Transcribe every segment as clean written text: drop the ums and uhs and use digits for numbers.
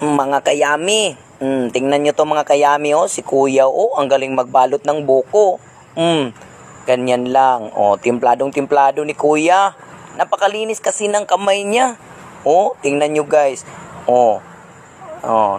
Mga kayami. Tingnan nyo to mga kayami, oh. Si kuya, oh. Ang galing magbalot ng buko. Ganyan lang. Oh, timpladong-timplado ni kuya. Napakalinis kasi ng kamay niya. Oh, tingnan nyo guys. Oh,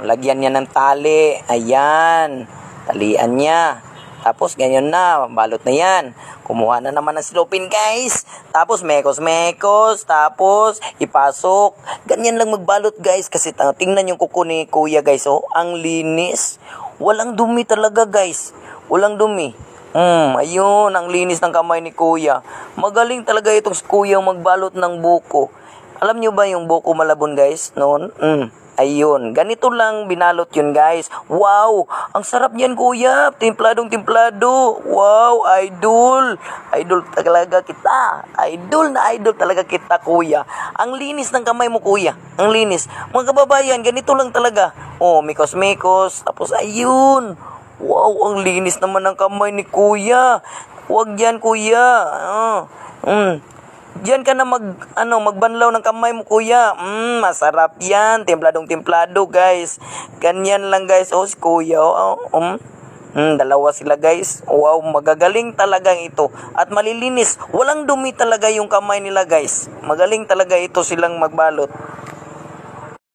lagyan niya ng tali. Ayan. Talian niya. Tapos ganyan na, balot na yan. Kumuha na naman ng silopin guys. Tapos mekos-mekos. Tapos ipasok. Ganyan lang magbalot guys. Kasi tingnan yung kuko ni kuya guys. Oh, ang linis. Walang dumi talaga guys. Walang dumi. Ayun, ang linis ng kamay ni kuya. Magaling talaga itong kuya magbalot ng buko. Alam nyo ba yung buko Malabon guys? Noon? Ayun, ganito lang binalot yun guys. Wow, ang sarap niyan kuya. Timpladong-timplado. Wow, idol. Idol talaga kita. Idol na idol talaga kita kuya. Ang linis ng kamay mo kuya. Ang linis. Mga kababayan, ganito lang talaga. Oh, mikos-mikos. Tapos ayun. Wow, ang linis naman ng kamay ni kuya. Huwag yan kuya. Diyan ka na magbanlaw ng kamay mo kuya. Masarap yan. Templadong-templado guys. Ganyan lang guys. Oh, si kuya. Dalawa sila guys. Wow, magagaling talaga ito. At malilinis. Walang dumi talaga yung kamay nila guys. Magaling talaga ito silang magbalot.